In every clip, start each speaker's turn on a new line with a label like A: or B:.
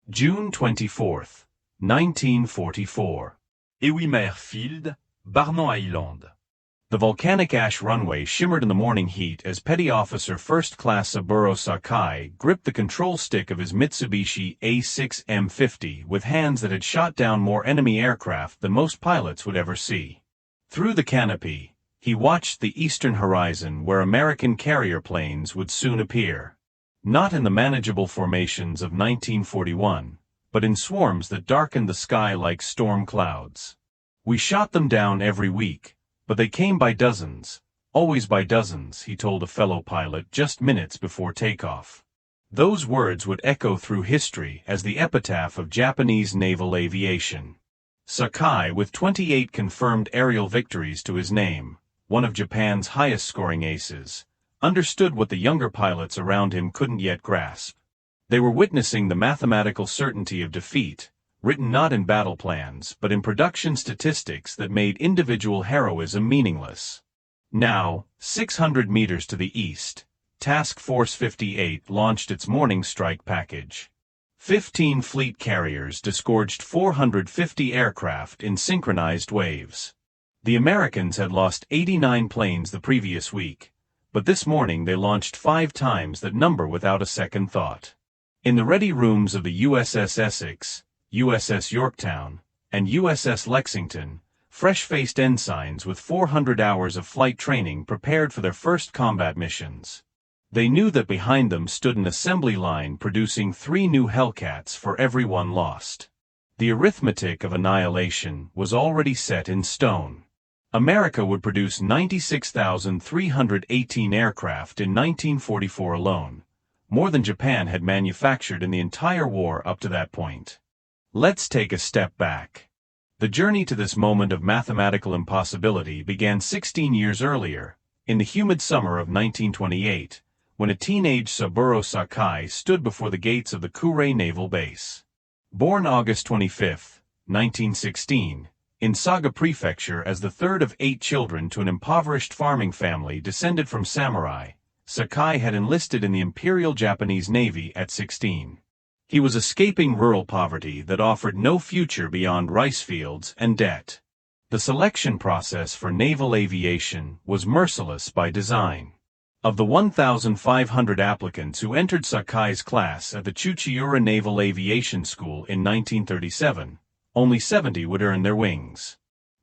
A: June 24, 1944.
B: Ewimer Field, Barnon Island.
A: The volcanic ash runway shimmered in the morning heat as Petty Officer First Class Saburo Sakai gripped the control stick of his Mitsubishi A6 M50 with hands that had shot down more enemy aircraft than most pilots would ever see. Through the canopy, he watched the eastern horizon where American carrier planes would soon appear. Not in the manageable formations of 1941, but in swarms that darkened the sky like storm clouds. We shot them down every week, but they came by dozens, always by dozens, he told a fellow pilot just minutes before takeoff. Those words would echo through history as the epitaph of Japanese naval aviation. Sakai, with 28 confirmed aerial victories to his name, one of Japan's highest-scoring aces, understood what the younger pilots around him couldn't yet grasp. They were witnessing the mathematical certainty of defeat, written not in battle plans but in production statistics that made individual heroism meaningless. Now, 600 meters to the east, Task Force 58 launched its morning strike package. 15 fleet carriers disgorged 450 aircraft in synchronized waves. The Americans had lost 89 planes the previous week, but this morning they launched 5 times that number without a second thought. In the ready rooms of the USS Essex, USS Yorktown, and USS Lexington, fresh-faced ensigns with 400 hours of flight training prepared for their first combat missions. They knew that behind them stood an assembly line producing 3 new Hellcats for every one lost. The arithmetic of annihilation was already set in stone. America would produce 96,318 aircraft in 1944 alone, more than Japan had manufactured in the entire war up to that point. Let's take a step back. The journey to this moment of mathematical impossibility began 16 years earlier, in the humid summer of 1928, when a teenage Saburo Sakai stood before the gates of the Kure Naval Base. Born August 25, 1916, in Saga Prefecture as the third of 8 children to an impoverished farming family descended from samurai, Sakai had enlisted in the Imperial Japanese Navy at 16. He was escaping rural poverty that offered no future beyond rice fields and debt. The selection process for naval aviation was merciless by design. Of the 1,500 applicants who entered Sakai's class at the Chuchiura Naval Aviation School in 1937, only 70 would earn their wings.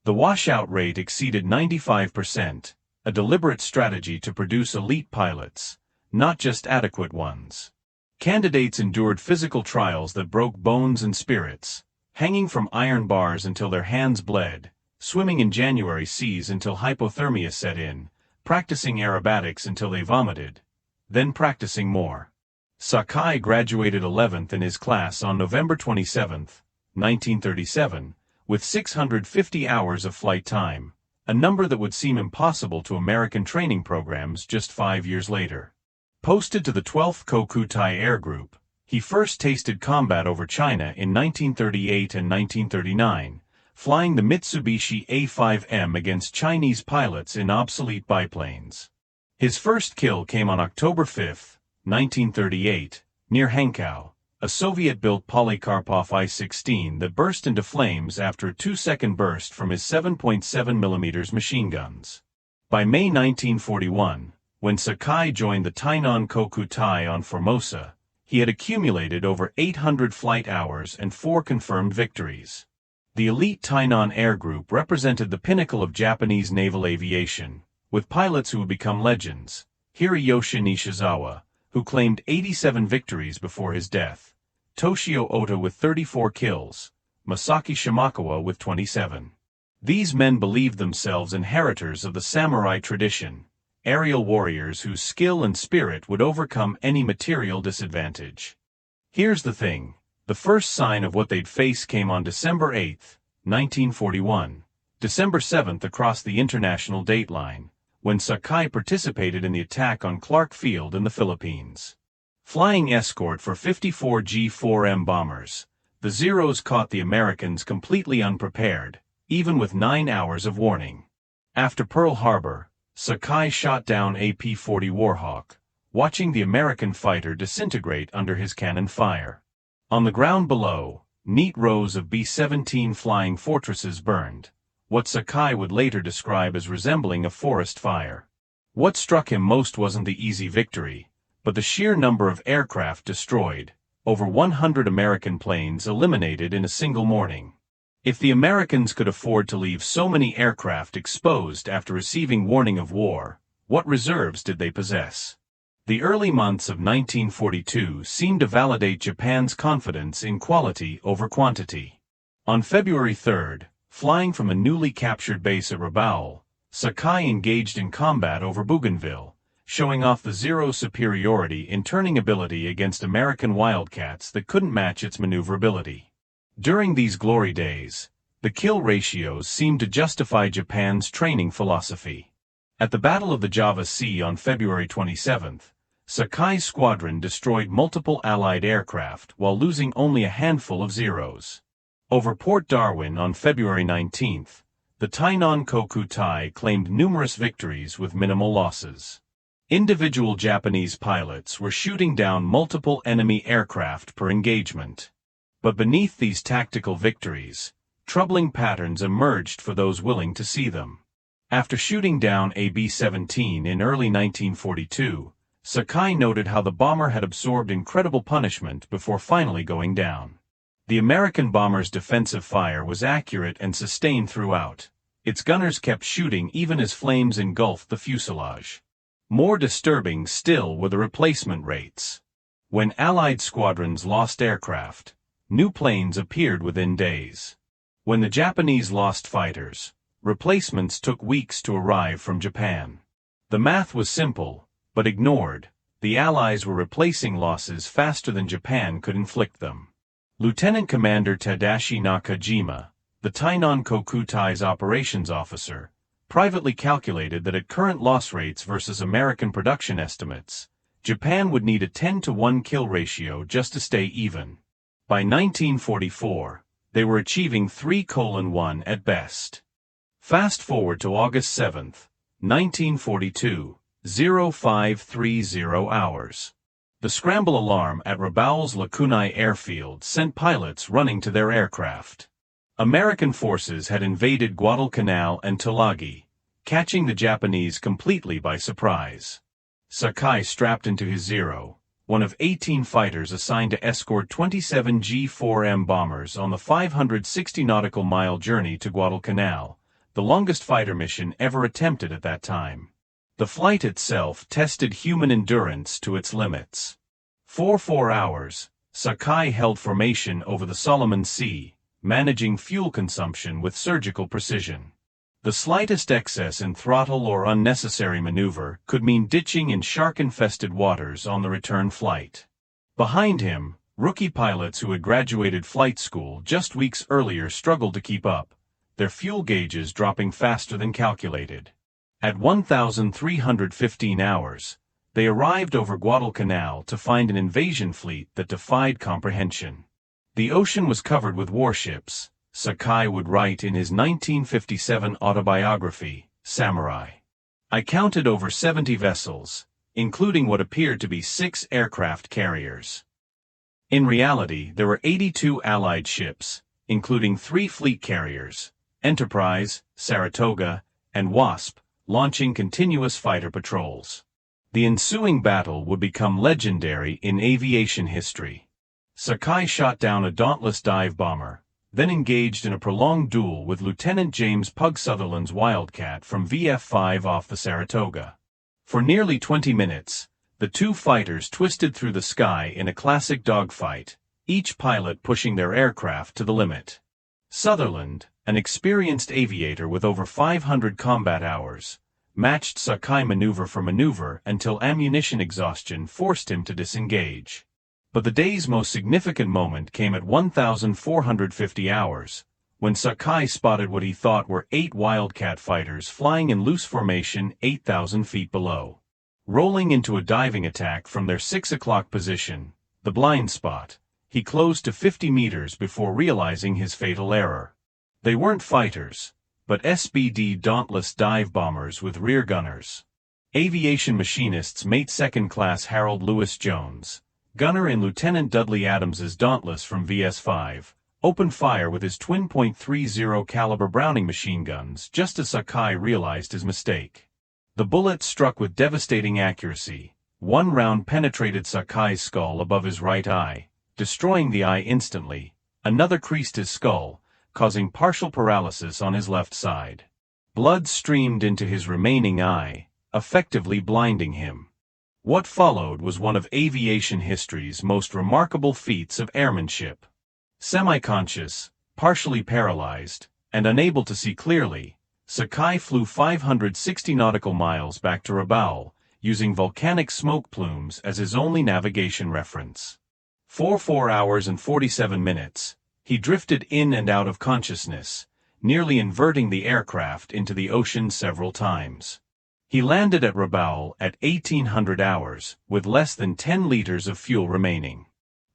A: The washout rate exceeded 95%, a deliberate strategy to produce elite pilots, not just adequate ones. Candidates endured physical trials that broke bones and spirits, hanging from iron bars until their hands bled, swimming in January seas until hypothermia set in, practicing aerobatics until they vomited, then practicing more. Sakai graduated 11th in his class on November 27, 1937, with 650 hours of flight time, a number that would seem impossible to American training programs just 5 years later. Posted to the 12th Kokutai Air Group, he first tasted combat over China in 1938 and 1939, flying the Mitsubishi A5M against Chinese pilots in obsolete biplanes. His first kill came on October 5, 1938, near Hankow, a Soviet-built Polikarpov I-16 that burst into flames after a 2-second burst from his 7.7mm machine guns. By May 1941, when Sakai joined the Tainan Kokutai on Formosa, he had accumulated over 800 flight hours and 4 confirmed victories. The elite Tainan Air Group represented the pinnacle of Japanese naval aviation, with pilots who would become legends: Hiroyoshi Nishizawa, who claimed 87 victories before his death; Toshio Ota with 34 kills; Masaki Shimakawa with 27. These men believed themselves inheritors of the samurai tradition, aerial warriors whose skill and spirit would overcome any material disadvantage. Here's the thing. The first sign of what they'd face came on December 8, 1941, December 7th across the international dateline, when Sakai participated in the attack on Clark Field in the Philippines. Flying escort for 54 G-4M bombers, the Zeros caught the Americans completely unprepared, even with 9 hours of warning. After Pearl Harbor, Sakai shot down a P-40 Warhawk, watching the American fighter disintegrate under his cannon fire. On the ground below, neat rows of B-17 flying fortresses burned, what Sakai would later describe as resembling a forest fire. What struck him most wasn't the easy victory, but the sheer number of aircraft destroyed, over 100 American planes eliminated in a single morning. If the Americans could afford to leave so many aircraft exposed after receiving warning of war, what reserves did they possess? The early months of 1942 seemed to validate Japan's confidence in quality over quantity. On February 3, flying from a newly captured base at Rabaul, Sakai engaged in combat over Bougainville, showing off the Zero superiority in turning ability against American Wildcats that couldn't match its maneuverability. During these glory days, the kill ratios seemed to justify Japan's training philosophy. At the Battle of the Java Sea on February 27, Sakai's squadron destroyed multiple Allied aircraft while losing only a handful of Zeros. Over Port Darwin on February 19, the Tainan Kokutai claimed numerous victories with minimal losses. Individual Japanese pilots were shooting down multiple enemy aircraft per engagement. But beneath these tactical victories, troubling patterns emerged for those willing to see them. After shooting down a B-17 in early 1942, Sakai noted how the bomber had absorbed incredible punishment before finally going down. The American bomber's defensive fire was accurate and sustained throughout. Its gunners kept shooting even as flames engulfed the fuselage. More disturbing still were the replacement rates. When Allied squadrons lost aircraft, new planes appeared within days. When the Japanese lost fighters, replacements took weeks to arrive from Japan. The math was simple, but ignored. The Allies were replacing losses faster than Japan could inflict them. Lieutenant Commander Tadashi Nakajima, the Tainan Kokutai's operations officer, privately calculated that at current loss rates versus American production estimates, Japan would need a 10-to-1 kill ratio just to stay even. By 1944, they were achieving 3:1 at best. Fast forward to August 7, 1942, 0530 hours. The scramble alarm at Rabaul's Lakunai airfield sent pilots running to their aircraft. American forces had invaded Guadalcanal and Tulagi, catching the Japanese completely by surprise. Sakai strapped into his Zero, one of 18 fighters assigned to escort 27 G-4M bombers on the 560 nautical mile journey to Guadalcanal, the longest fighter mission ever attempted at that time. The flight itself tested human endurance to its limits. For 4 hours, Sakai held formation over the Solomon Sea, managing fuel consumption with surgical precision. The slightest excess in throttle or unnecessary maneuver could mean ditching in shark-infested waters on the return flight. Behind him, rookie pilots who had graduated flight school just weeks earlier struggled to keep up, their fuel gauges dropping faster than calculated. At 1,315 hours, they arrived over Guadalcanal to find an invasion fleet that defied comprehension. The ocean was covered with warships, Sakai would write in his 1957 autobiography, Samurai. I counted over 70 vessels, including what appeared to be 6 aircraft carriers. In reality, there were 82 Allied ships, including 3 fleet carriers, Enterprise, Saratoga, and Wasp, launching continuous fighter patrols. The ensuing battle would become legendary in aviation history. Sakai shot down a dauntless dive bomber, then engaged in a prolonged duel with Lieutenant James Pug Sutherland's Wildcat from VF-5 off the Saratoga. For nearly 20 minutes, the two fighters twisted through the sky in a classic dogfight, each pilot pushing their aircraft to the limit. Sutherland, an experienced aviator with over 500 combat hours, matched Sakai maneuver for maneuver until ammunition exhaustion forced him to disengage. But the day's most significant moment came at 1,450 hours, when Sakai spotted what he thought were 8 Wildcat fighters flying in loose formation 8,000 feet below. Rolling into a diving attack from their 6 o'clock position, the blind spot, he closed to 50 meters before realizing his fatal error. They weren't fighters, but SBD Dauntless dive bombers with rear gunners. Aviation machinists mate second-class Harold Lewis Jones, Gunner in Lieutenant Dudley Adams's Dauntless from VS-5, opened fire with his twin .30 caliber Browning machine guns just as Sakai realized his mistake. The bullet struck with devastating accuracy. One round penetrated Sakai's skull above his right eye, destroying the eye instantly. Another creased his skull, causing partial paralysis on his left side. Blood streamed into his remaining eye, effectively blinding him. What followed was one of aviation history's most remarkable feats of airmanship. Semi-conscious, partially paralyzed, and unable to see clearly, Sakai flew 560 nautical miles back to Rabaul, using volcanic smoke plumes as his only navigation reference. For 4 hours and 47 minutes, he drifted in and out of consciousness, nearly inverting the aircraft into the ocean several times. He landed at Rabaul at 1800 hours, with less than 10 liters of fuel remaining.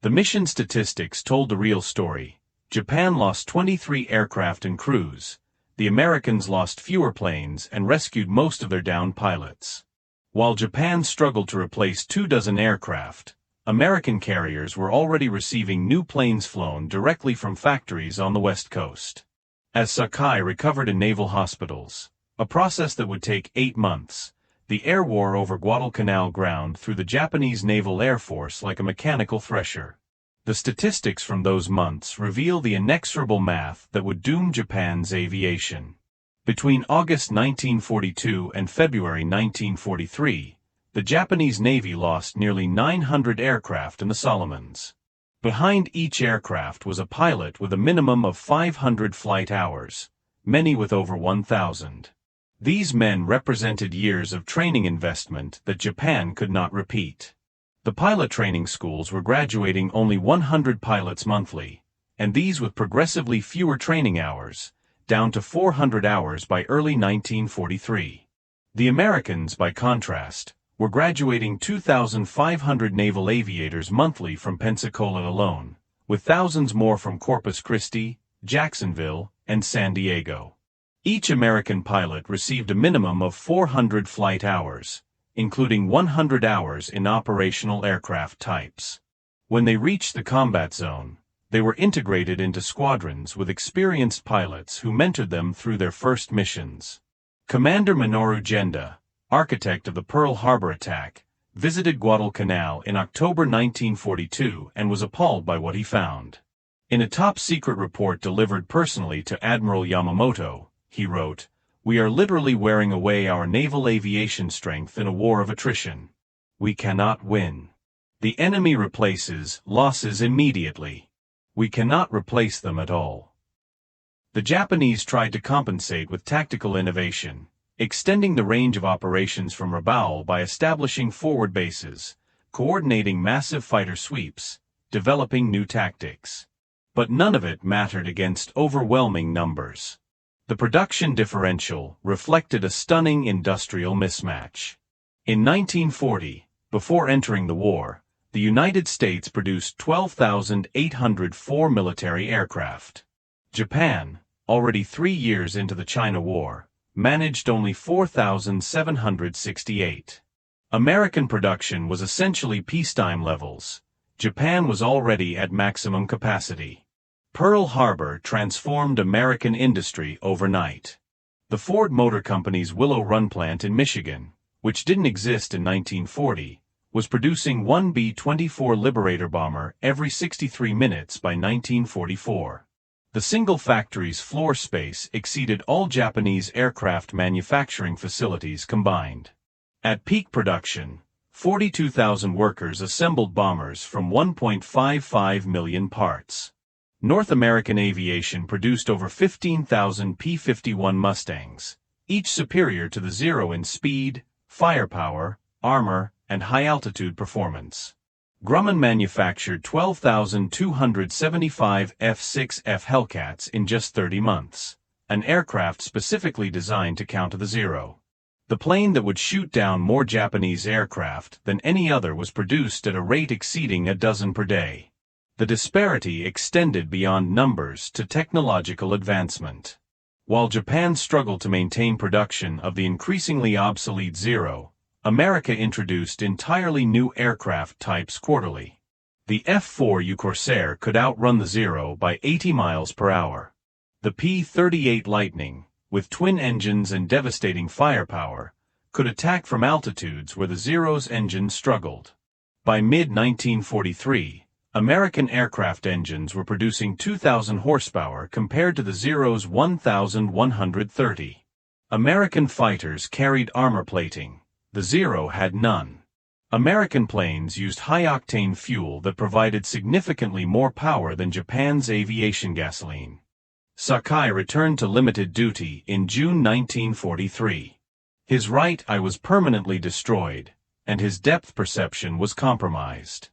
A: The mission statistics told the real story. Japan lost 23 aircraft and crews. The Americans lost fewer planes and rescued most of their downed pilots. While Japan struggled to replace 24 aircraft, American carriers were already receiving new planes flown directly from factories on the West Coast. As Sakai recovered in naval hospitals, a process that would take 8 months, the air war over Guadalcanal ground through the Japanese Naval Air Force like a mechanical thresher. The statistics from those months reveal the inexorable math that would doom Japan's aviation. Between August 1942 and February 1943, the Japanese Navy lost nearly 900 aircraft in the Solomons. Behind each aircraft was a pilot with a minimum of 500 flight hours, many with over 1,000. These men represented years of training investment that Japan could not repeat. The pilot training schools were graduating only 100 pilots monthly, and these with progressively fewer training hours, down to 400 hours by early 1943. The Americans, by contrast, were graduating 2,500 naval aviators monthly from Pensacola alone, with thousands more from Corpus Christi, Jacksonville, and San Diego. Each American pilot received a minimum of 400 flight hours, including 100 hours in operational aircraft types. When they reached the combat zone, they were integrated into squadrons with experienced pilots who mentored them through their first missions. Commander Minoru Genda, architect of the Pearl Harbor attack, visited Guadalcanal in October 1942 and was appalled by what he found. In a top-secret report delivered personally to Admiral Yamamoto, he wrote, "We are literally wearing away our naval aviation strength in a war of attrition. We cannot win. The enemy replaces losses immediately. We cannot replace them at all." The Japanese tried to compensate with tactical innovation, extending the range of operations from Rabaul by establishing forward bases, coordinating massive fighter sweeps, developing new tactics. But none of it mattered against overwhelming numbers. The production differential reflected a stunning industrial mismatch. In 1940, before entering the war, the United States produced 12,804 military aircraft. Japan, already 3 years into the China War, managed only 4,768. American production was essentially peacetime levels. Japan was already at maximum capacity. Pearl Harbor transformed American industry overnight. The Ford Motor Company's Willow Run plant in Michigan, which didn't exist in 1940, was producing one B-24 Liberator bomber every 63 minutes by 1944. The single factory's floor space exceeded all Japanese aircraft manufacturing facilities combined. At peak production, 42,000 workers assembled bombers from 1.55 million parts. North American aviation produced over 15,000 P-51 Mustangs, each superior to the Zero in speed, firepower, armor, and high-altitude performance. Grumman manufactured 12,275 F-6F Hellcats in just 30 months, an aircraft specifically designed to counter the Zero. The plane that would shoot down more Japanese aircraft than any other was produced at a rate exceeding a dozen per day. The disparity extended beyond numbers to technological advancement. While Japan struggled to maintain production of the increasingly obsolete Zero, America introduced entirely new aircraft types quarterly. The F-4U Corsair could outrun the Zero by 80 miles per hour. The P-38 Lightning, with twin engines and devastating firepower, could attack from altitudes where the Zero's engine struggled. By mid-1943, American aircraft engines were producing 2,000 horsepower compared to the Zero's 1,130. American fighters carried armor plating. The Zero had none. American planes used high-octane fuel that provided significantly more power than Japan's aviation gasoline. Sakai returned to limited duty in June 1943. His right eye was permanently destroyed, and his depth perception was compromised.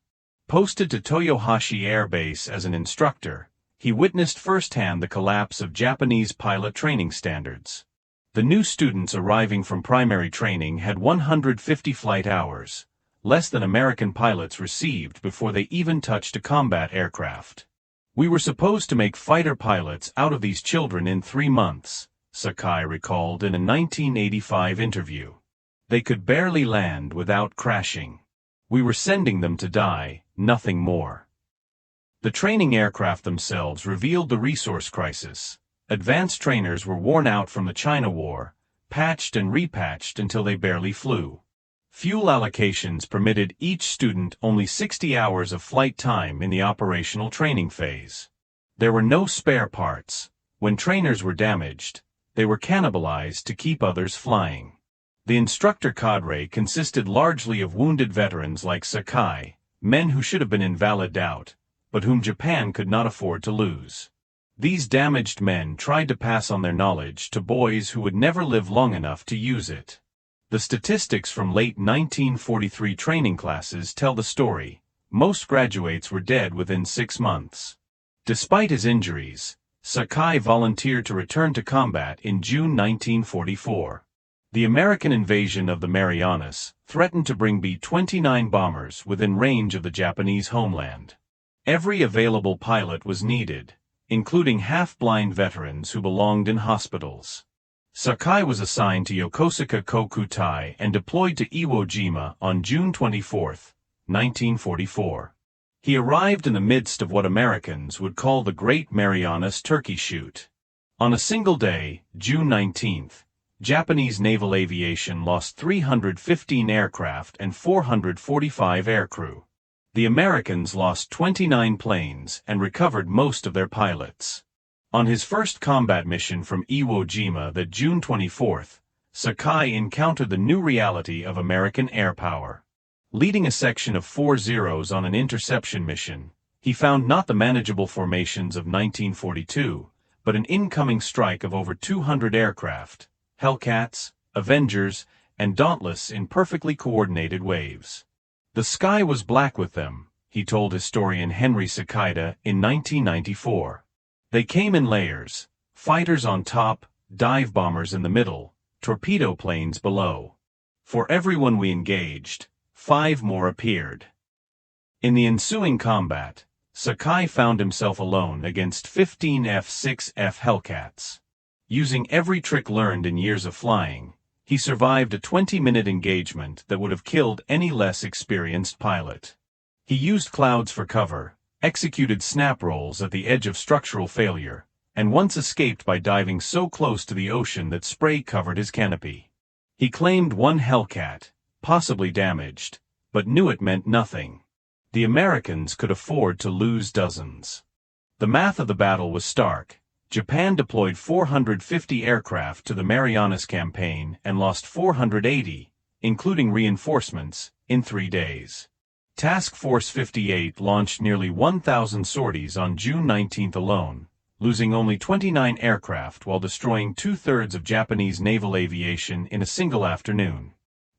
A: Posted to Toyohashi Air Base as an instructor, he witnessed firsthand the collapse of Japanese pilot training standards. The new students arriving from primary training had 150 flight hours, less than American pilots received before they even touched a combat aircraft. "We were supposed to make fighter pilots out of these children in 3 months," Sakai recalled in a 1985 interview. "They could barely land without crashing. We were sending them to die, nothing more." The training aircraft themselves revealed the resource crisis. Advanced trainers were worn out from the China War, patched and repatched until they barely flew. Fuel allocations permitted each student only 60 hours of flight time in the operational training phase. There were no spare parts. When trainers were damaged, they were cannibalized to keep others flying. The instructor cadre consisted largely of wounded veterans like Sakai, men who should have been invalid out, but whom Japan could not afford to lose. These damaged men tried to pass on their knowledge to boys who would never live long enough to use it. The statistics from late 1943 training classes tell the story. Most graduates were dead within 6 months. Despite his injuries, Sakai volunteered to return to combat in June 1944. The American invasion of the Marianas threatened to bring B-29 bombers within range of the Japanese homeland. Every available pilot was needed, including half-blind veterans who belonged in hospitals. Sakai was assigned to Yokosuka Kokutai and deployed to Iwo Jima on June 24, 1944. He arrived in the midst of what Americans would call the Great Marianas Turkey Shoot. On a single day, June 19th, Japanese naval aviation lost 315 aircraft and 445 aircrew. The Americans lost 29 planes and recovered most of their pilots. On his first combat mission from Iwo Jima that June 24, Sakai encountered the new reality of American air power. Leading a section of 4 Zeros on an interception mission, he found not the manageable formations of 1942, but an incoming strike of over 200 aircraft, Hellcats, Avengers, and Dauntless in perfectly coordinated waves. "The sky was black with them," he told historian Henry Sakida in 1994. "They came in layers, fighters on top, dive bombers in the middle, torpedo planes below. For everyone we engaged, 5 more appeared." In the ensuing combat, Sakai found himself alone against 15 F-6F Hellcats. Using every trick learned in years of flying, he survived a 20-minute engagement that would have killed any less experienced pilot. He used clouds for cover, executed snap rolls at the edge of structural failure, and once escaped by diving so close to the ocean that spray covered his canopy. He claimed 1 Hellcat, possibly damaged, but knew it meant nothing. The Americans could afford to lose dozens. The math of the battle was stark. Japan deployed 450 aircraft to the Marianas campaign and lost 480, including reinforcements, in 3 days. Task Force 58 launched nearly 1,000 sorties on June 19 alone, losing only 29 aircraft while destroying 2/3 of Japanese naval aviation in a single afternoon.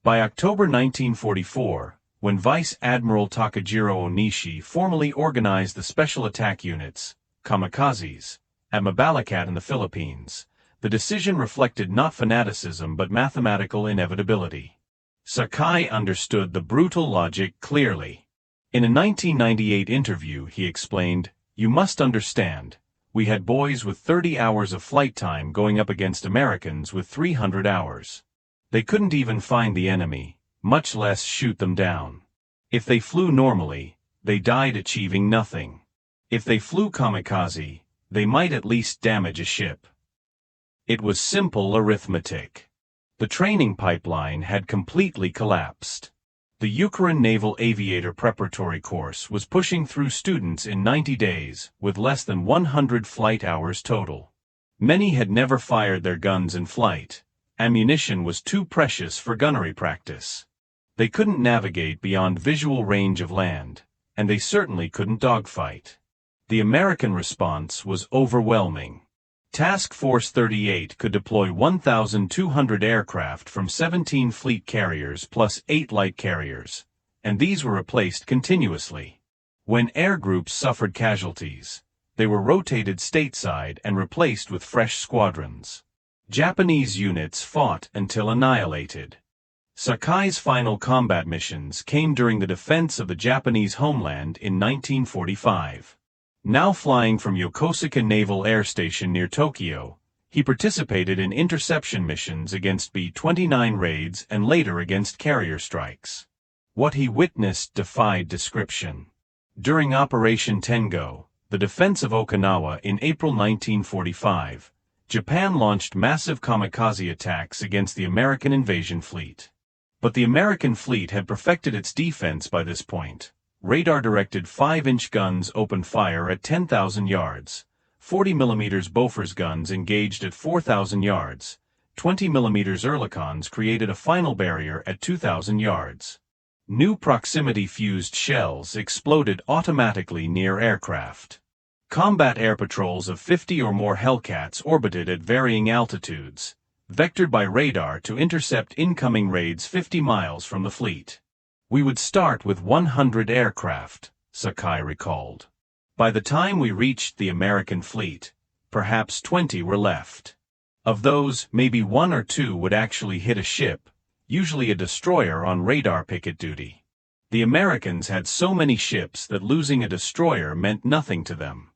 A: By October 1944, when Vice Admiral Takajiro Onishi formally organized the Special Attack Units, kamikazes, at Mabalacat in the Philippines, the decision reflected not fanaticism but mathematical inevitability. Sakai understood the brutal logic clearly. In a 1998 interview he explained, "You must understand, we had boys with 30 hours of flight time going up against Americans with 300 hours. They couldn't even find the enemy, much less shoot them down. If they flew normally, they died achieving nothing. If they flew kamikaze, they might at least damage a ship. It was simple arithmetic. The training pipeline had completely collapsed. The Ukraine Naval Aviator Preparatory Course was pushing through students in 90 days, with less than 100 flight hours total. Many had never fired their guns in flight. Ammunition was too precious for gunnery practice. They couldn't navigate beyond visual range of land, and they certainly couldn't dogfight. The American response was overwhelming. Task Force 38 could deploy 1,200 aircraft from 17 fleet carriers plus 8 light carriers, and these were replaced continuously. When air groups suffered casualties, they were rotated stateside and replaced with fresh squadrons. Japanese units fought until annihilated. Sakai's final combat missions came during the defense of the Japanese homeland in 1945. Now flying from Yokosuka Naval Air Station near Tokyo, he participated in interception missions against B-29 raids and later against carrier strikes. What he witnessed defied description. During Operation Tengo, the defense of Okinawa in April 1945, Japan launched massive kamikaze attacks against the American invasion fleet. But the American fleet had perfected its defense by this point. Radar-directed 5-inch guns opened fire at 10,000 yards, 40mm Bofors guns engaged at 4,000 yards, 20mm Oerlikons created a final barrier at 2,000 yards. New proximity-fused shells exploded automatically near aircraft. Combat air patrols of 50 or more Hellcats orbited at varying altitudes, vectored by radar to intercept incoming raids 50 miles from the fleet. We would start with 100 aircraft, Sakai recalled. By the time we reached the American fleet, perhaps 20 were left. Of those, maybe 1 or 2 would actually hit a ship, usually a destroyer on radar picket duty. The Americans had so many ships that losing a destroyer meant nothing to them.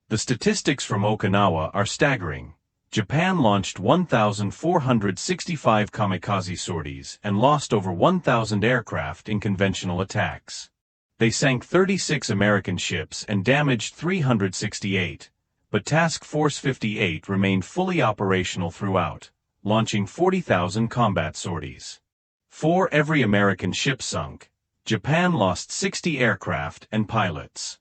A: The statistics from Okinawa are staggering. Japan launched 1,465 kamikaze sorties and lost over 1,000 aircraft in conventional attacks. They sank 36 American ships and damaged 368, but Task Force 58 remained fully operational throughout, launching 40,000 combat sorties. For every American ship sunk, Japan lost 60 aircraft and pilots.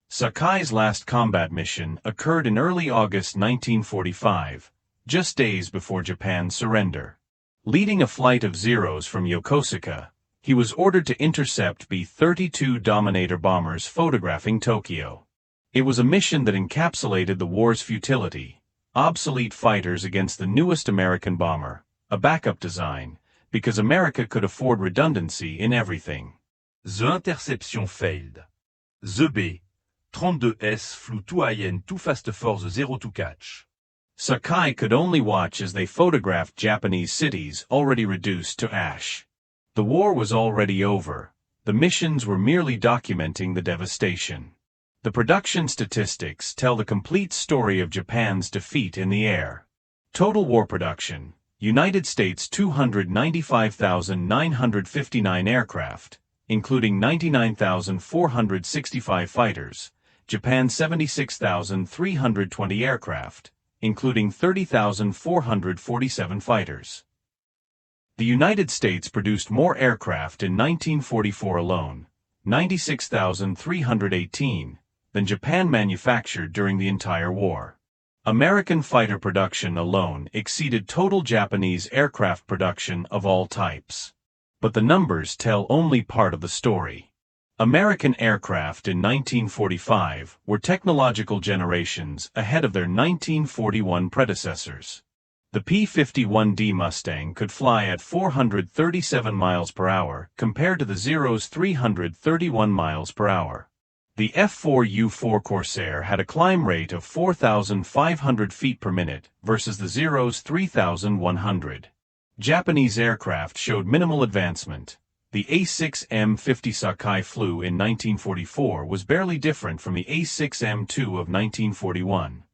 A: Sakai's last combat mission occurred in early August 1945, just days before Japan's surrender. Leading a flight of Zeros from Yokosuka, he was ordered to intercept B-32 Dominator bombers photographing Tokyo. It was a mission that encapsulated the war's futility: obsolete fighters against the newest American bomber, a backup design, because America could afford redundancy in everything.
B: The interception failed. The B-32S flew too high and too fast for the Zero to catch.
A: Sakai could only watch as they photographed Japanese cities already reduced to ash. The war was already over. The missions were merely documenting the devastation. The production statistics tell the complete story of Japan's defeat in the air. Total war production: United States 295,959 aircraft, including 99,465 fighters, Japan 76,320 aircraft, including 30,447 fighters. The United States produced more aircraft in 1944 alone, 96,318, than Japan manufactured during the entire war. American fighter production alone exceeded total Japanese aircraft production of all types. But the numbers tell only part of the story. American aircraft in 1945 were technological generations ahead of their 1941 predecessors. The P-51D Mustang could fly at 437 miles per hour compared to the Zero's 331 miles per hour. The F-4U-4 Corsair had a climb rate of 4,500 feet per minute versus the Zero's 3,100. Japanese aircraft showed minimal advancement. The A-6M-50 Sakai flew in 1944 was barely different from the A-6M-2 of 1941.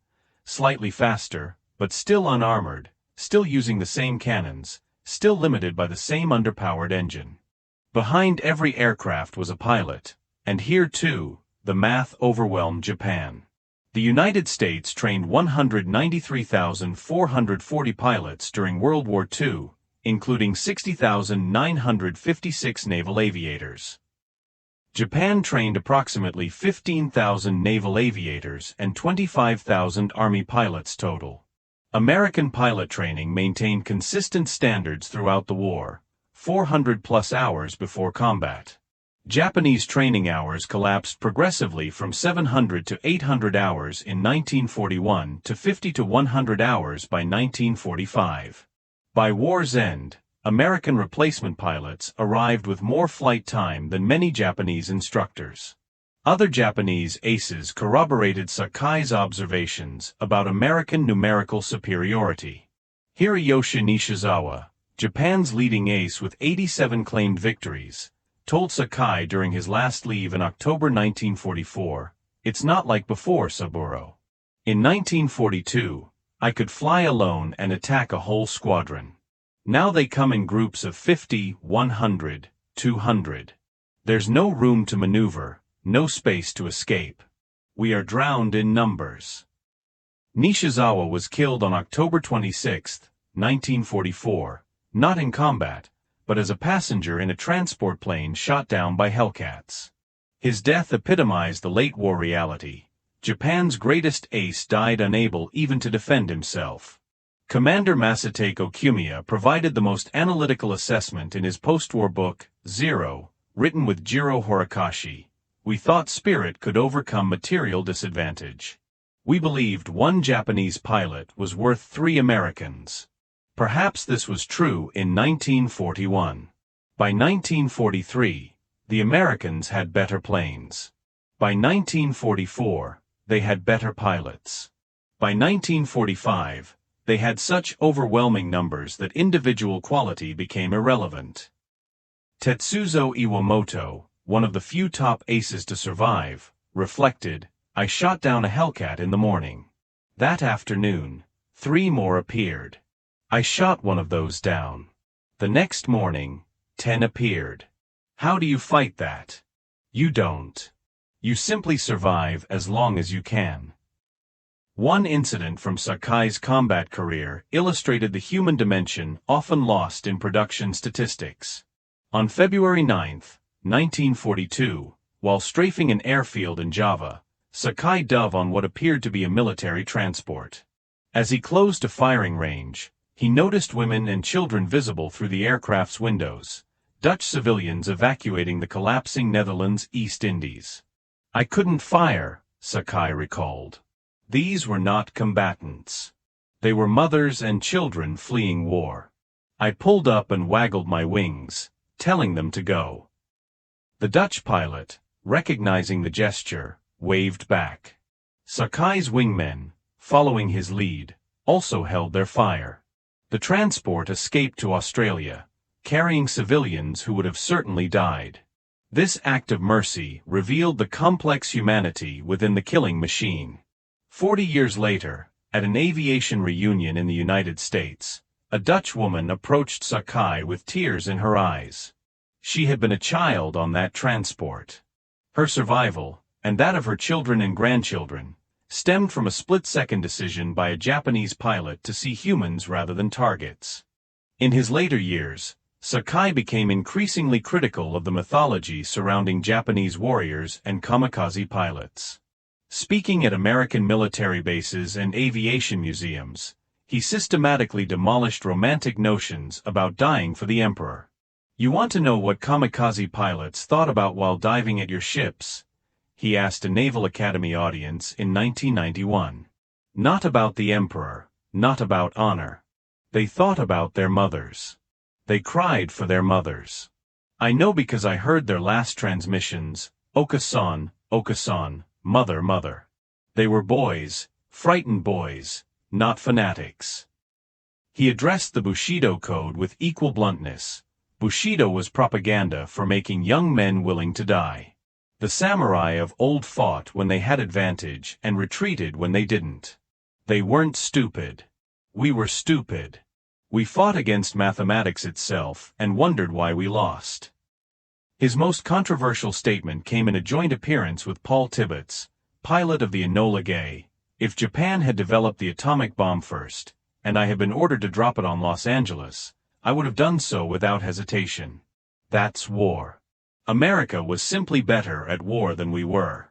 A: Slightly faster, but still unarmored, still using the same cannons, still limited by the same underpowered engine. Behind every aircraft was a pilot, And here too, the math overwhelmed Japan. The United States trained 193,440 pilots during World War II, including 60,956 naval aviators. Japan trained approximately 15,000 naval aviators and 25,000 Army pilots total. American pilot training maintained consistent standards throughout the war, 400+ hours before combat. Japanese training hours collapsed progressively from 700 to 800 hours in 1941 to 50 to 100 hours by 1945. By war's end, American replacement pilots arrived with more flight time than many Japanese instructors. Other Japanese aces corroborated Sakai's observations about American numerical superiority. Hiroyoshi Nishizawa, Japan's leading ace with 87 claimed victories, told Sakai during his last leave in October 1944, "It's not like before, Saburo. In 1942, I could fly alone and attack a whole squadron. Now they come in groups of 50, 100, 200. There's no room to maneuver, no space to escape. We are drowned in numbers." Nishizawa was killed on October 26, 1944, not in combat, but as a passenger in a transport plane shot down by Hellcats. His death epitomized the late war reality. Japan's greatest ace died unable even to defend himself. Commander Masatake Okumiya provided the most analytical assessment in his post-war book, Zero, written with Jiro Horikoshi. "We thought spirit could overcome material disadvantage. We believed one Japanese pilot was worth 3 Americans. Perhaps this was true in 1941. By 1943, the Americans had better planes. By 1944, they had better pilots. By 1945, they had such overwhelming numbers that individual quality became irrelevant." Tetsuzo Iwamoto, one of the few top aces to survive, reflected, "I shot down a Hellcat in the morning. That afternoon, 3 more appeared. I shot one of those down. The next morning, 10 appeared. How do you fight that? You don't. You simply survive as long as you can." One incident from Sakai's combat career illustrated the human dimension often lost in production statistics. On February 9, 1942, while strafing an airfield in Java, Sakai dove on what appeared to be a military transport. As he closed a firing range, he noticed women and children visible through the aircraft's windows, Dutch civilians evacuating the collapsing Netherlands East Indies. "I couldn't fire," Sakai recalled. "These were not combatants. They were mothers and children fleeing war. I pulled up and waggled my wings, telling them to go." The Dutch pilot, recognizing the gesture, waved back. Sakai's wingmen, following his lead, also held their fire. The transport escaped to Australia, carrying civilians who would have certainly died. This act of mercy revealed the complex humanity within the killing machine. 40 years later, at an aviation reunion in the United States, a Dutch woman approached Sakai with tears in her eyes. She had been a child on that transport. Her survival, and that of her children and grandchildren, stemmed from a split-second decision by a Japanese pilot to see humans rather than targets. In his later years, Sakai became increasingly critical of the mythology surrounding Japanese warriors and kamikaze pilots. Speaking at American military bases and aviation museums, he systematically demolished romantic notions about dying for the emperor. "You want to know what kamikaze pilots thought about while diving at your ships?" he asked a Naval Academy audience in 1991. "Not about the emperor, not about honor. They thought about their mothers. They cried for their mothers. I know because I heard their last transmissions, 'Oka-san, Oka-san, mother, mother.' They were boys, frightened boys, not fanatics." He addressed the Bushido Code with equal bluntness. Bushido was propaganda for making young men willing to die. The samurai of old fought when they had advantage and retreated when they didn't. They weren't stupid. We were stupid. We fought against mathematics itself and wondered why we lost. His most controversial statement came in a joint appearance with Paul Tibbets, pilot of the Enola Gay. If Japan had developed the atomic bomb first, and I had been ordered to drop it on Los Angeles, I would have done so without hesitation. That's war. America was simply better at war than we were.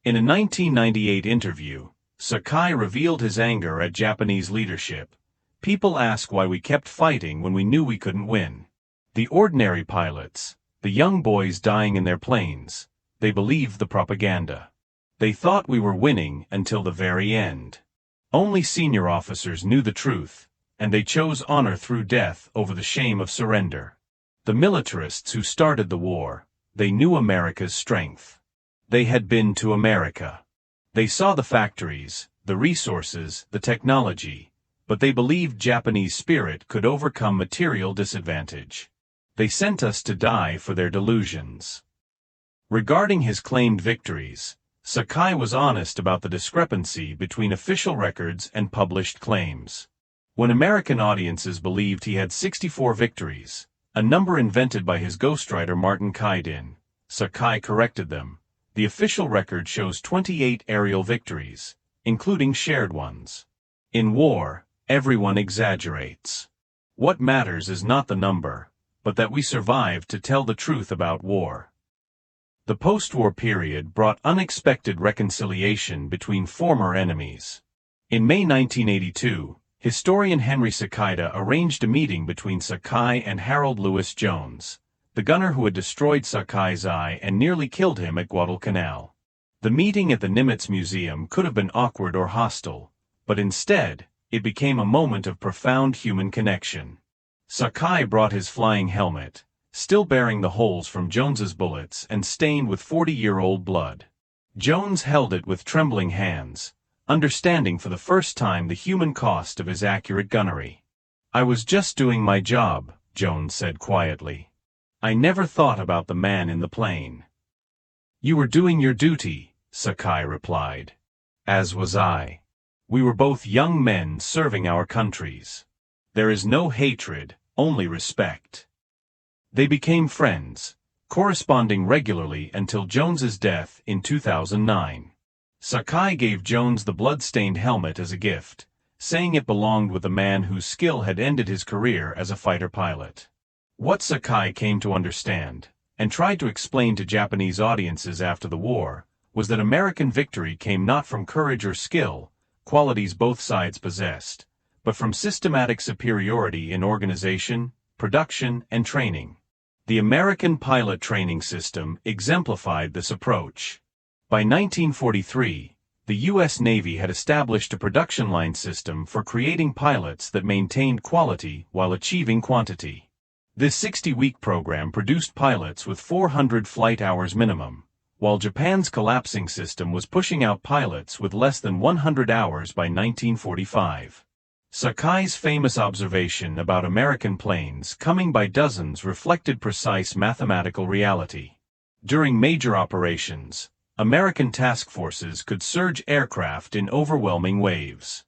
A: In a 1998 interview, Sakai revealed his anger at Japanese leadership. People ask why we kept fighting when we knew we couldn't win. The ordinary pilots, the young boys dying in their planes, they believed the propaganda. They thought we were winning until the very end. Only senior officers knew the truth, and they chose honor through death over the shame of surrender. The militarists who started the war, they knew America's strength. They had been to America. They saw the factories, the resources, the technology, but they believed Japanese spirit could overcome material disadvantage. They sent us to die for their delusions. Regarding his claimed victories, Sakai was honest about the discrepancy between official records and published claims. When American audiences believed he had 64 victories, a number invented by his ghostwriter Martin Kaidin, Sakai corrected them. The official record shows 28 aerial victories, including shared ones. In war, everyone exaggerates. What matters is not the number, but that we survived to tell the truth about war. The post-war period brought unexpected reconciliation between former enemies. In May 1982, historian Henry Sakida arranged a meeting between Sakai and Harold Lewis Jones, the gunner who had destroyed Sakai's eye and nearly killed him at Guadalcanal. The meeting at the Nimitz Museum could have been awkward or hostile, but instead, it became a moment of profound human connection. Sakai brought his flying helmet, still bearing the holes from Jones's bullets and stained with 40-year-old blood. Jones held it with trembling hands, understanding for the first time the human cost of his accurate gunnery. "I was just doing my job," Jones said quietly. "I never thought about the man in the plane." "You were doing your duty," Sakai replied. "As was I. We were both young men serving our countries. There is no hatred, only respect." They became friends, corresponding regularly until Jones's death in 2009. Sakai gave Jones the blood-stained helmet as a gift, saying it belonged with a man whose skill had ended his career as a fighter pilot. What Sakai came to understand, and tried to explain to Japanese audiences after the war, was that American victory came not from courage or skill, qualities both sides possessed, but from systematic superiority in organization, production, and training. The American pilot training system exemplified this approach. By 1943, the U.S. Navy had established a production line system for creating pilots that maintained quality while achieving quantity. This 60-week program produced pilots with 400 flight hours minimum, while Japan's collapsing system was pushing out pilots with less than 100 hours by 1945. Sakai's famous observation about American planes coming by dozens reflected precise mathematical reality. During major operations, American task forces could surge aircraft in overwhelming waves.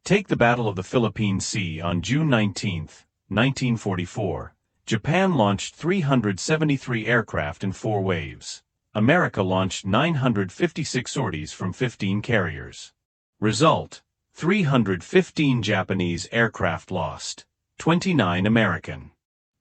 A: Take the Battle of the Philippine Sea on June 19, 1944. Japan launched 373 aircraft in 4 waves. America launched 956 sorties from 15 carriers. Result: 315 Japanese aircraft lost, 29 American.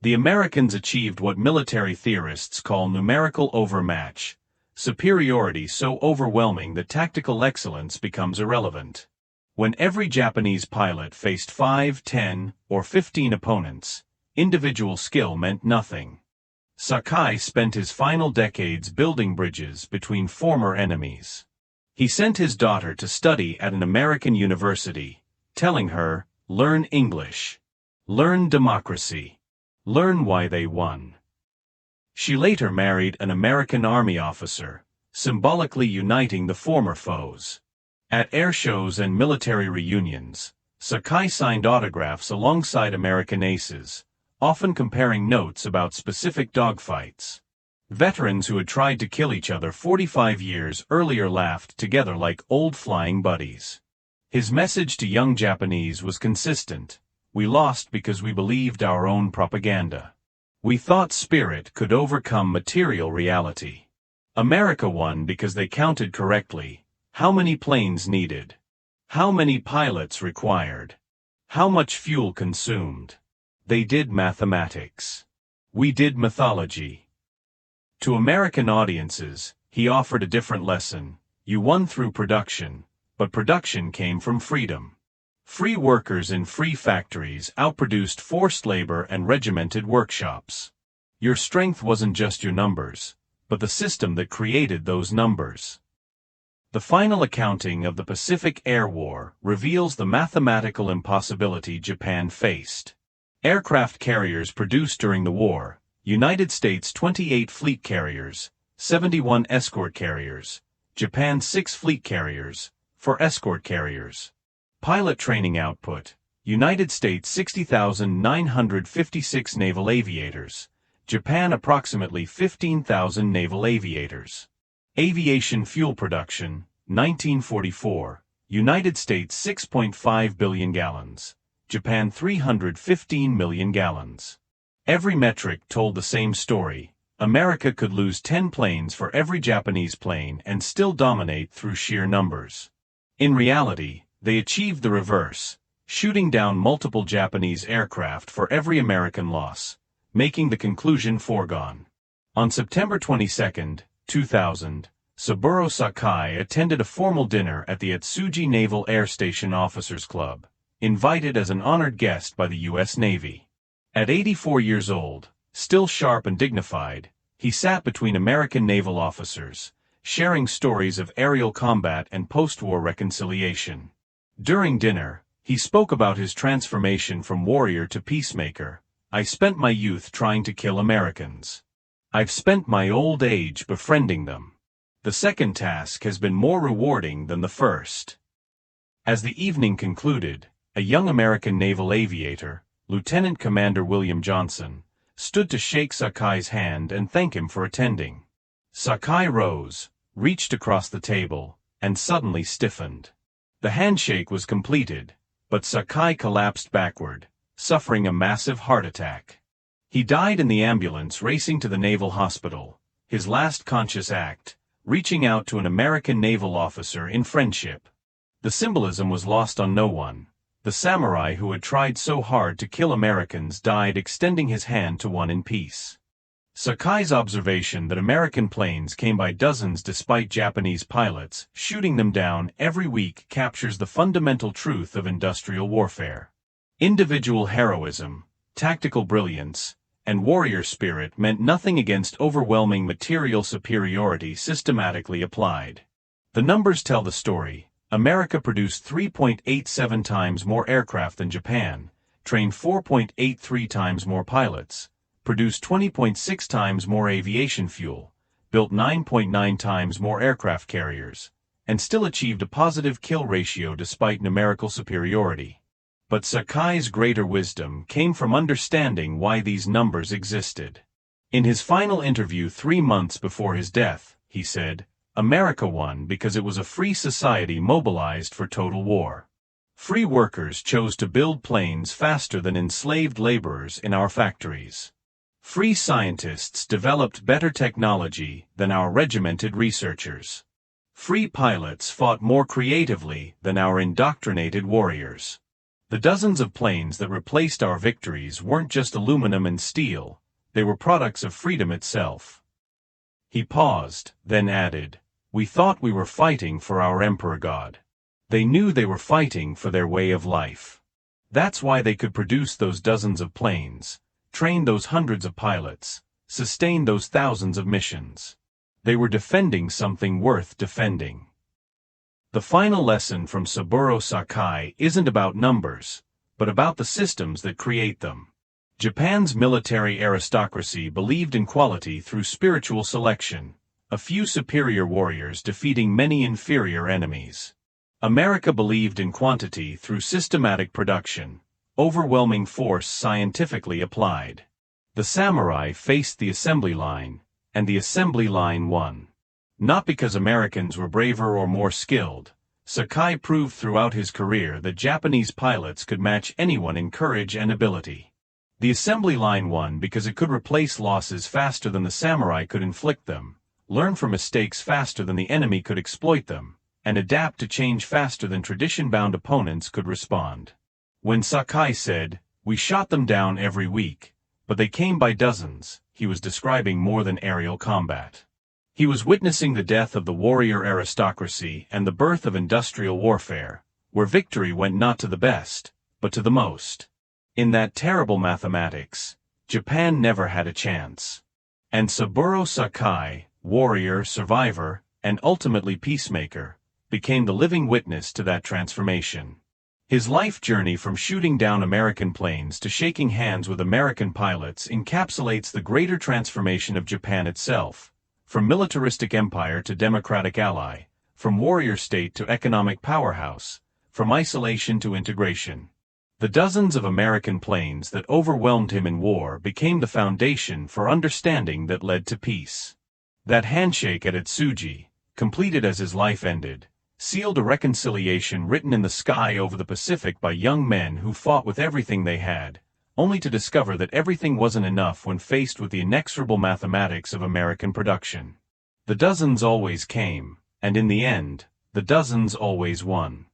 A: The Americans achieved what military theorists call numerical overmatch, superiority so overwhelming that tactical excellence becomes irrelevant. When every Japanese pilot faced 5, 10, or 15 opponents, individual skill meant nothing. Sakai spent his final decades building bridges between former enemies. He sent his daughter to study at an American university, telling her, "Learn English. Learn democracy. Learn why they won." She later married an American Army officer, symbolically uniting the former foes. At air shows and military reunions, Sakai signed autographs alongside American aces, often comparing notes about specific dogfights. Veterans who had tried to kill each other 45 years earlier laughed together like old flying buddies. His message to young Japanese was consistent: we lost because we believed our own propaganda. We thought spirit could overcome material reality. America won because they counted correctly. How many planes needed? How many pilots required? How much fuel consumed? They did mathematics. We did mythology. To American audiences, he offered a different lesson. You won through production, but production came from freedom. Free workers in free factories outproduced forced labor and regimented workshops. Your strength wasn't just your numbers, but the system that created those numbers. The final accounting of the Pacific Air War reveals the mathematical impossibility Japan faced. Aircraft carriers produced during the war, United States 28 fleet carriers, 71 escort carriers, Japan 6 fleet carriers, 4 escort carriers. Pilot training output, United States 60,956 naval aviators, Japan approximately 15,000 naval aviators. Aviation fuel production, 1944, United States 6.5 billion gallons, Japan 315 million gallons. Every metric told the same story. America could lose 10 planes for every Japanese plane and still dominate through sheer numbers. In reality, they achieved the reverse, shooting down multiple Japanese aircraft for every American loss, making the conclusion foregone. On September 22, 2000, Saburo Sakai attended a formal dinner at the Atsugi Naval Air Station Officers Club, invited as an honored guest by the U.S. Navy. At 84 years old, still sharp and dignified, he sat between American naval officers, sharing stories of aerial combat and post-war reconciliation. During dinner, he spoke about his transformation from warrior to peacemaker. I spent my youth trying to kill Americans. I've spent my old age befriending them. The second task has been more rewarding than the first. As the evening concluded, a young American naval aviator, Lieutenant Commander William Johnson, stood to shake Sakai's hand and thank him for attending. Sakai rose, reached across the table, and suddenly stiffened. The handshake was completed, but Sakai collapsed backward, suffering a massive heart attack. He died in the ambulance racing to the naval hospital, his last conscious act, reaching out to an American naval officer in friendship. The symbolism was lost on no one. The samurai who had tried so hard to kill Americans died extending his hand to one in peace. Sakai's observation that American planes came by dozens despite Japanese pilots shooting them down every week captures the fundamental truth of industrial warfare. Individual heroism, tactical brilliance, and warrior spirit meant nothing against overwhelming material superiority systematically applied. The numbers tell the story. America produced 3.87 times more aircraft than Japan, trained 4.83 times more pilots, produced 20.6 times more aviation fuel, built 9.9 times more aircraft carriers, and still achieved a positive kill ratio despite numerical superiority. But Sakai's greater wisdom came from understanding why these numbers existed. In his final interview 3 months before his death, he said, "America won because it was a free society mobilized for total war. Free workers chose to build planes faster than enslaved laborers in our factories. Free scientists developed better technology than our regimented researchers. Free pilots fought more creatively than our indoctrinated warriors. The dozens of planes that replaced our victories weren't just aluminum and steel, they were products of freedom itself." He paused, then added, "We thought we were fighting for our emperor god. They knew they were fighting for their way of life. That's why they could produce those dozens of planes, train those hundreds of pilots, sustain those thousands of missions. They were defending something worth defending." The final lesson from Saburo Sakai isn't about numbers, but about the systems that create them. Japan's military aristocracy believed in quality through spiritual selection, a few superior warriors defeating many inferior enemies. America believed in quantity through systematic production, overwhelming force scientifically applied. The samurai faced the assembly line, and the assembly line won. Not because Americans were braver or more skilled. Sakai proved throughout his career that Japanese pilots could match anyone in courage and ability. The assembly line won because it could replace losses faster than the samurai could inflict them, learn from mistakes faster than the enemy could exploit them, and adapt to change faster than tradition-bound opponents could respond. When Sakai said, "We shot them down every week, but they came by dozens," he was describing more than aerial combat. He was witnessing the death of the warrior aristocracy and the birth of industrial warfare, where victory went not to the best, but to the most. In that terrible mathematics, Japan never had a chance. And Saburo Sakai, warrior, survivor, and ultimately peacemaker, became the living witness to that transformation. His life journey from shooting down American planes to shaking hands with American pilots encapsulates the greater transformation of Japan itself, from militaristic empire to democratic ally, from warrior state to economic powerhouse, from isolation to integration. The dozens of American planes that overwhelmed him in war became the foundation for understanding that led to peace. That handshake at Atsugi, completed as his life ended, sealed a reconciliation written in the sky over the Pacific by young men who fought with everything they had, only to discover that everything wasn't enough when faced with the inexorable mathematics of American production. The dozens always came, and in the end, the dozens always won.